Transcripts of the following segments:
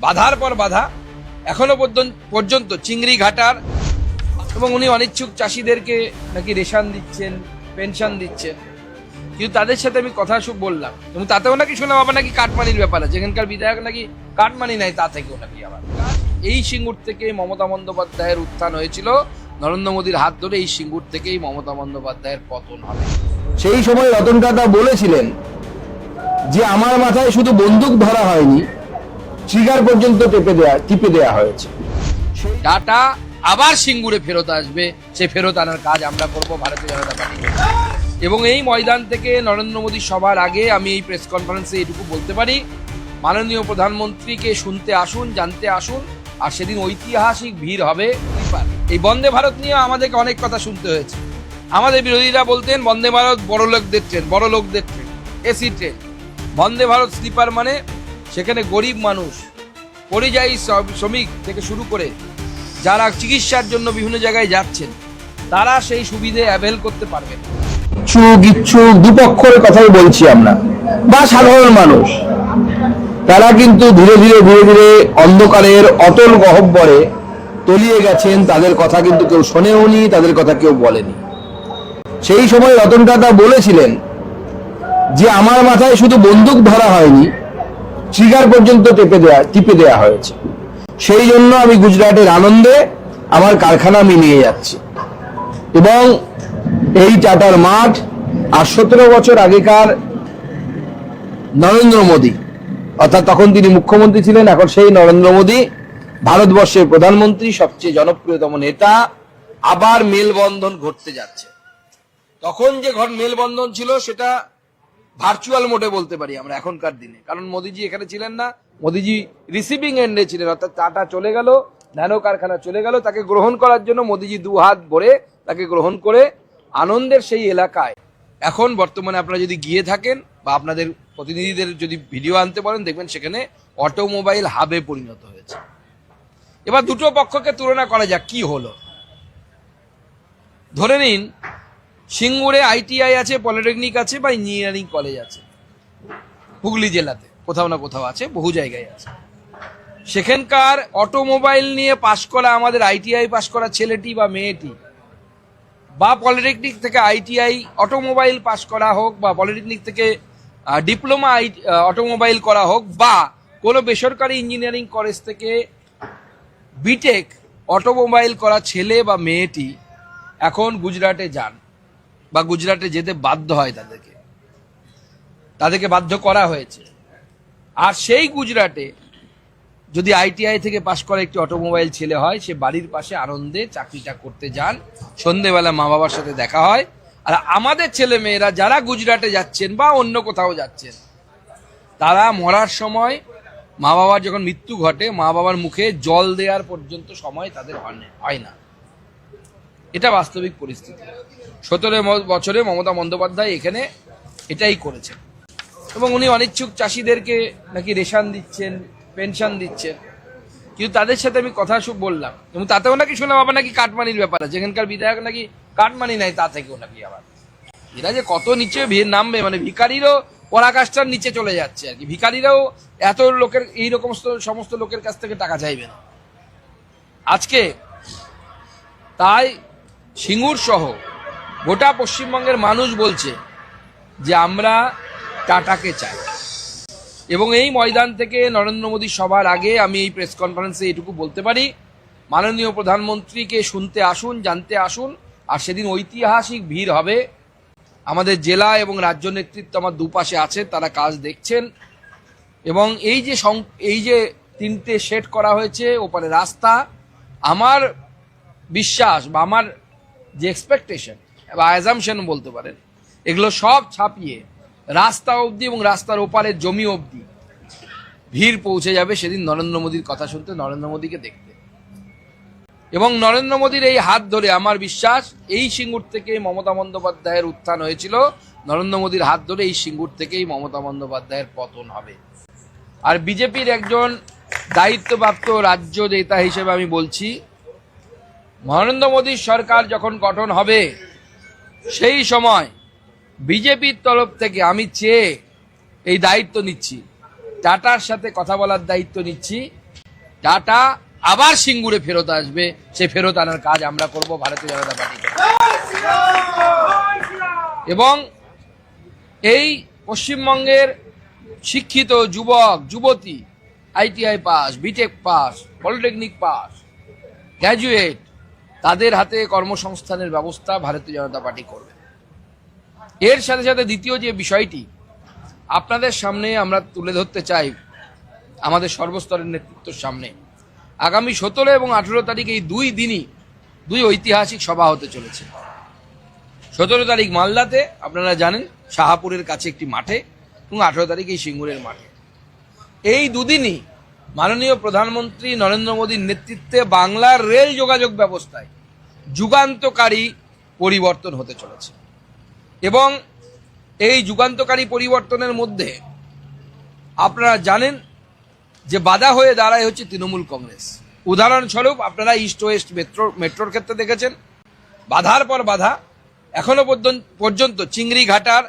বাধার পর বাধা এখনো পর্যন্ত চিংড়ি ঘাটার এবং উনি অনিচ্ছুক চাষিদেরকে নাকি রেশন দিচ্ছেন, পেনশন দিচ্ছেন, কিন্তু তাদের সাথে আমি কথা বললাম এবং তাতেও নাকি শুনলাম আবার নাকি কাটমানির ব্যাপার আছে, যেখানকার বিধায়ক নাকি কাটমানি নাই, তা থেকেও নাকি আবার এই সিঙ্গুর থেকে মমতা বন্দ্যোপাধ্যায়ের উত্থান হয়েছিল, নরেন্দ্র মোদীর হাত ধরে এই সিঙ্গুর থেকেই মমতা বন্দ্যোপাধ্যায়ের পতন হবে। সেই সময় রতন টাটা বলেছিলেন যে আমার মাথায় শুধু বন্দুক ধরা হয়নি, ট্রিগার পর্যন্ত টিপে দেয়া হয়েছে। টাটা আবার সিঙ্গুরে ফেরত আসবে, সে ফেরত আনার কাজ আমরা করব ভারতীয় জনতা পার্টি। এবং এই ময়দান থেকে নরেন্দ্র মোদী সবার আগে আমি এই প্রেস কনফারেন্সে এটুকু বলতে পারি, মাননীয় প্রধানমন্ত্রীকে শুনতে আসুন, জানতে আসুন, আর সেদিন ঐতিহাসিক ভিড় হবে। এই বন্দে ভারত নিয়ে আমাদেরকে অনেক কথা শুনতে হয়েছে। আমাদের বিরোধীরা বলতেন বন্দে ভারত বড় লোকদের train, AC train. Vande Bharat sleeper মানে সেখানে গরিব মানুষ, পরিযায়ী শ্রমিক থেকে শুরু করে যারা চিকিৎসার জন্য বিভিন্ন জায়গায় যাচ্ছেন, তারা সেই সুবিধে অ্যাভেল করতে পারবেন। ইচ্ছুক দুপক্ষের কথাই বলছি আমরা, বা সাধারণ মানুষ, তারা কিন্তু ধীরে ধীরে অন্ধকারের অতল গহ্বরে তলিয়ে গেছেন। তাদের কথা কিন্তু কেউ শোনেওনি, তাদের কথা কেউ বলেনি। সেই সময় রতন টাটা বলেছিলেন যে আমার মাথায় শুধু বন্দুক ধরা হয়নি, ট্রিগার পর্যন্ত টিপে দেয়া হয়েছে। সেই জন্য আমি গুজরাটের আনন্দে আমার কারখানা আমি নিয়ে যাচ্ছি। এবং এই টাটার মাঠ আর 17 বছর আগেকার নরেন্দ্র মোদী, অর্থাৎ তখন তিনি মুখ্যমন্ত্রী ছিলেন, এখন সেই নরেন্দ্র মোদী ভারতবর্ষের প্রধানমন্ত্রী, সবচেয়ে জনপ্রিয়তম নেতা, আবার মেলবন্ধন ঘটতে যাচ্ছে। তখন যে মেলবন্ধন ছিল সেটা ভার্চুয়াল মোডে বলতে পারি আমরা এখনকার দিনে, কারণ মোদীজি এখানে ছিলেন না, মোদীজি রিসিভিং এন্ডে ছিলেন। অর্থাৎ টাটা চলে গেল, ন্যানো কারখানা চলে গেল, তাকে গ্রহণ করার জন্য মোদীজি দু হাত ভরে তাকে গ্রহণ করে আনন্দের সেই এলাকায় এখন বর্তমানে আপনারা যদি গিয়ে থাকেন বা আপনাদের প্রতিনিধিদের যদি ভিডিও আনতে পারেন, দেখবেন সেখানে অটোমোবাইল হাবে পরিণত হয়েছে। এবার দুটো পক্ষকে তুলনা করা যাক কি হলো। ধরে নিন সিঙ্গুরে আইটিআই আছে, পলিটেকনিক আছে বা ইঞ্জিনিয়ারিং কলেজ আছে, হুগলি জেলাতে কোথাও না কোথাও আছে, বহু জায়গায় আছে। সেখানকার অটোমোবাইল নিয়ে পাশ করা আমাদের আইটিআই পাশ করা ছেলেটি বা মেয়েটি, বা পলিটেকনিক থেকে আইটিআই অটোমোবাইল পাশ করা হোক, বা পলিটেকনিক থেকে ডিপ্লোমা অটোমোবাইল করা হোক, বা কোনো বেসরকারি ইঞ্জিনিয়ারিং কলেজ থেকে বিটেক অটোমোবাইল করা ছেলে বা মেয়েটি এখন গুজরাটে যান বা গুজরাটে যেতে বাধ্য হয়, তাদেরকে বাধ্য করা হয়েছে। আর সেই গুজরাটে যদি আইটিআই থেকে পাশ করা একটি অটোমোবাইল ছেলে হয়, সে বাড়ির পাশে আনন্দে চাকরিটা করতে যান, সন্ধেবেলা মা বাবার সাথে দেখা হয়। আর আমাদের ছেলে মেয়েরা যারা গুজরাটে যাচ্ছেন বা অন্য কোথাও যাচ্ছেন, তারা মরার সময় মা বাবার যখন মৃত্যু ঘটে, মা বাবার মুখে জল দেওয়ার পর্যন্ত সময় তাদের হয় না। এটা বাস্তবিক পরিস্থিতি। 17 বছরে মমতা বন্দ্যোপাধ্যায় এখানে এটাই করেছেন। এবং উনি অনিচ্ছুক চাষিদেরকে নাকি রেশন দিচ্ছেন, পেনশন দিচ্ছেন, কিন্তু তাদের সাথে আমি কথা বললাম এবং তাতেও নাকি শুনলাম আবার নাকি কাটমানির ব্যাপার আছে, যেখানকার বিধায়ক নাকি কাটমানি নাই, তা থেকেও নাকি আবার এরা যে কত নিচে নামবে, মানে ভিখারিরও পরাকাষ্ঠার নিচে চলে যাচ্ছে আর কি। ভিখারিরাও এত লোকের এইরকম সমস্ত লোকের কাছ থেকে টাকা চাইবে না আজকে। তাই সিঙ্গুর সহ গোটা পশ্চিমবঙ্গের মানুষ বলছে যে আমরা টাটাকে চাই। এবং এই ময়দান থেকে নরেন্দ্র মোদী সবার আগে আমি এই প্রেস কনফারেন্সে এটুকু বলতে পারি, মাননীয় প্রধানমন্ত্রীকে শুনতে আসুন, জানতে আসুন, আর সেদিন ঐতিহাসিক ভিড় হবে। আমাদের জেলা এবং রাজ্য নেতৃত্ব আমার দুপাশে আছে, তারা কাজ দেখছেন। এবং এই যে 3টে শেড করা হয়েছে, ওপারে রাস্তা, আমার বিশ্বাস বা আমার যে এক্সপেকটেশন বা অ্যাজামশন বলতে পারেন, এগুলো সব ছাপিয়ে রাস্তা অবধি এবং রাস্তার ওপারের জমি অবধি ভিড় পৌঁছে যাবে সেদিন নরেন্দ্র মোদীর কথা শুনতে, নরেন্দ্র মোদীকে দেখতে। এবং নরেন্দ্র মোদীর এই হাত ধরে আমার বিশ্বাস এই সিঙ্গুর থেকে মমতা বন্দ্যোপাধ্যায়ের উত্থান হয়েছিল, নরেন্দ্র মোদীর হাত ধরে এই সিঙ্গুর থেকেই মমতা বন্দ্যোপাধ্যায়ের পতন হবে। আর বিজেপির একজন দায়িত্বপ্রাপ্ত রাজ্য নেতা হিসেবে আমি বলছি, নরেন্দ্র মোদীর সরকার যখন গঠন হবে সেই সময় বিজেপির তরফ থেকে আমি চেয়ে এই দায়িত্ব নিচ্ছি, টাটার সাথে কথা বলার দায়িত্ব নিচ্ছি টাটা আবার সিঙ্গুরে ফেরত আসবে, সে ফেরত আনার কাজ আমরা করব ভারতীয় জনতা পার্টি। এবং এই পশ্চিমবঙ্গের শিক্ষিত যুবক যুবতী, ITI pass, BTech pass, polytechnic pass, graduate, তাদের হাতে কর্মসংস্থানের ব্যবস্থা ভারতীয় জনতা পার্টি করবে। এর সাথে সাথে দ্বিতীয় যে বিষয়টি আপনাদের সামনে আমরা তুলে ধরতে চাই, আমাদের সর্বস্তরের নেতৃত্বের সামনে, আগামী 17 এবং 18 তারিখ এই দুই দিনই দুই ঐতিহাসিক সভা হতে চলেছে। 17 তারিখ মালদাতে, আপনারা জানেন শাহাপুরের কাছে একটি মাঠে, এবং 18 তারিখ এই সিঙ্গুরের মাঠে। এই দুদিনই মাননীয় প্রধানমন্ত্রী নরেন্দ্র মোদীর নেতৃত্বে বাংলার রেল যোগাযোগ ব্যবস্থায় যুগান্তকারী পরিবর্তন হতে চলেছে। এবং এই যুগান্তকারী পরিবর্তনের মধ্যে আপনারা জানেন যে বাধা হয়ে দাঁড়ায় হচ্ছে তৃণমূল কংগ্রেস। উদাহরণস্বরূপ আপনারা ইস্ট ওয়েস্ট মেট্রোর ক্ষেত্রে দেখেছেন, বাধার পর বাধা, এখনো পর্যন্ত চিংড়ি ঘাটার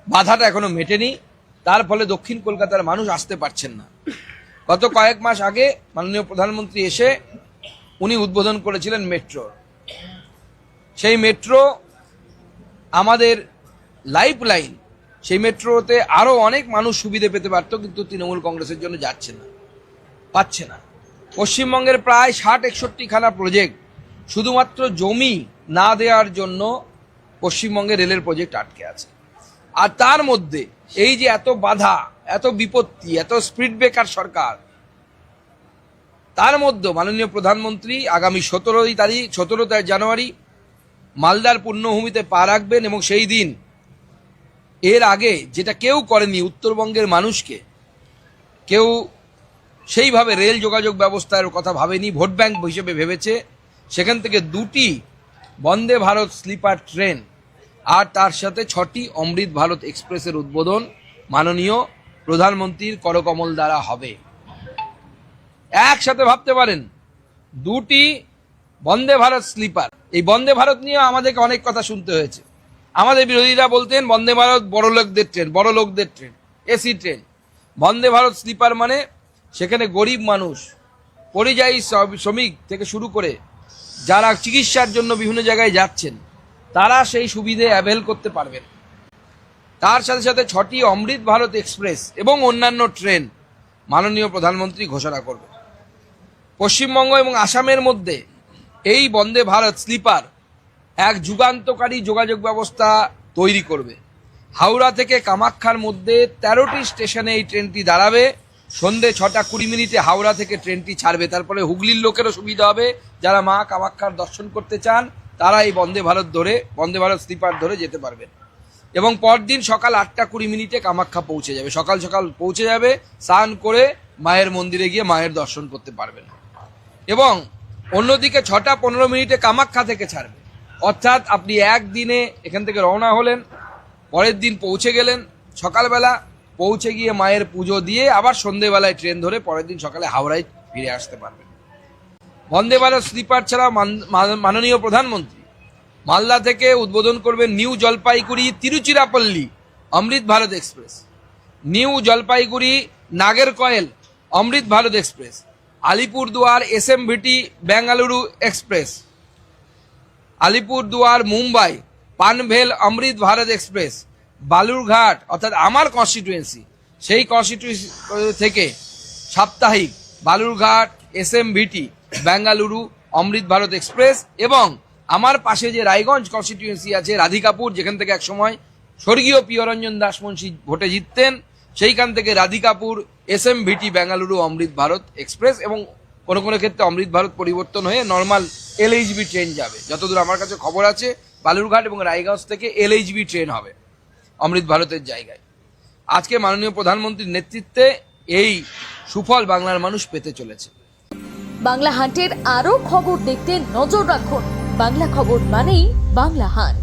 বাধাটা এখনো মেটেনি। তার ফলে দক্ষিণ কলকাতার মানুষ আসতে পারছেন না। গত কয়েক মাস আগে মাননীয় প্রধানমন্ত্রী এসে উনি উদ্বোধন করেছিলেন মেট্রো। সেই মেট্রো আমাদের লাইফ লাইন, সেই মেট্রোতে আরো অনেক মানুষ সুবিধে পেতে পারত, কিন্তু তৃণমূল কংগ্রেসের জন্য পাচ্ছে না। পশ্চিমবঙ্গের প্রায় 60-61 খানা প্রজেক্ট শুধুমাত্র জমি না দেওয়ার জন্য পশ্চিমবঙ্গে রেলের প্রজেক্ট আটকে আছে। আর তার মধ্যে এই যে এত বাধা, এত বিপত্তি, এত স্পিড ব্রেকার সরকার, তার মধ্যে মাননীয় প্রধানমন্ত্রী আগামী 17 জানুয়ারি মালদার পুণ্যভূমিতে পা রাখবেন। এবং সেই দিন এর আগে যেটা কেউ করেনি, উত্তরবঙ্গের মানুষকে কেউ সেইভাবে রেল যোগাযোগ ব্যবস্থার কথা ভাবেনি, ভোট ব্যাংক হিসেবে ভেবেছে। সেখান থেকে 2টি বন্দে ভারত স্লিপার ট্রেন আর তার সাথে 6টি অমৃত ভারত এক্সপ্রেসের উদ্বোধন মাননীয় প্রধানমন্ত্রীর করকমল দ্বারা হবে। একসাথে ভাবতে পারেন, 2টি বন্দে ভারত স্লিপার। এই বন্দে ভারত নিয়ে আমাদেরকে অনেক কথা শুনতে হয়েছে। আমাদের বিরোধীরা বলতেন বন্দে ভারত বড় লোকদের train, AC train. Vande Bharat sleeper মানে সেখানে গরিব মানুষ, পরিযায়ী শ্রমিক থেকে শুরু করে যারা চিকিৎসার জন্য বিভিন্ন জায়গায় যাচ্ছেন, তারা সেই সুবিধে অ্যাভেল করতে পারবেন। তার সাথে সাথে 6টি অমৃত ভারত এক্সপ্রেস এবং অন্যান্য ট্রেন মাননীয় প্রধানমন্ত্রী ঘোষণা করবেন। পশ্চিমবঙ্গ এবং আসামের মধ্যে এই বন্দে ভারত স্লিপার এক যুগান্তকারী যোগাযোগ ব্যবস্থা তৈরি করবে। হাওড়া থেকে কামাখ্যার মধ্যে 13টি স্টেশনে এই ট্রেনটি দাঁড়াবে। সন্ধে 6:20 হাওড়া থেকে ট্রেনটি ছাড়বে। তারপরে হুগলির লোকেরও সুবিধা হবে, যারা মা কামাখ্যার দর্শন করতে চান তারা এই বন্দে ভারত স্লিপার ধরে যেতে পারবেন। এবং পরদিন সকাল 8:20 কামাখ্যা পৌঁছে যাবে। সকাল পৌঁছে যাবে, স্নান করে মায়ের মন্দিরে গিয়ে মায়ের দর্শন করতে পারবেন। এবং অন্যদিকে 6:15 কামাখ্যা থেকে ছাড়বে। অর্থাৎ আপনি একদিনে এখান থেকে রওনা হলেন, পরের দিন পৌঁছে গেলেন, সকালবেলা পৌঁছে গিয়ে মায়ের পুজো দিয়ে আবার সন্ধেবেলায় ট্রেন ধরে পরের দিন সকালে হাওড়ায় ফিরে আসতে পারবেন। বন্দে ভারত স্লিপার ছাড়া মাননীয় প্রধানমন্ত্রী মালদা থেকে উদ্বোধন করবেন new Jalpaiguri Tiruchirappalli Amrit Bharat express, new Jalpaiguri Nagercoil Amrit Bharat express, Alipurduar SMVT Bengaluru express, Alipurduar Mumbai Panvel Amrit Bharat express, Balurghat অর্থাৎ আমার কনস্টিটুয়েন্সি, সেই কনস্টিটুয়েন্সি থেকে সাপ্তাহিক বালুরঘাট এসএমভিটি বেঙ্গালুরু অমৃত ভারত এক্সপ্রেস। এবং আমার পাশে যে রায়গঞ্জ কনস্টিটুয়েন্সি আছে, রাধিকাপুর, যেখান থেকে একসময় স্বর্গীয় প্রিয়রঞ্জন দাসমুন্সী ভোটে জিততেন, সেইখান থেকে রাধিকাপুর এসএমভিটি বেঙ্গালুরু অমৃত ভারত এক্সপ্রেস। এবং কোনো কোনো ক্ষেত্রে অমৃত ভারত পরিবর্তন হয়ে নর্মাল এলএইচবি ট্রেন যাবে। যতদূর আমার কাছে খবর আছে, বালুরঘাট এবং রায়গঞ্জ থেকে এলএইচবি ট্রেন হবে অমৃত ভারতের জায়গায়। আজকে মাননীয় প্রধানমন্ত্রীর নেতৃত্বে এই সুফল বাংলার মানুষ পেতে চলেছে। বাংলা হান্টের আরও খবর দেখতে নজর রাখুন। বাংলা খবর মানেই বাংলা হান্ট।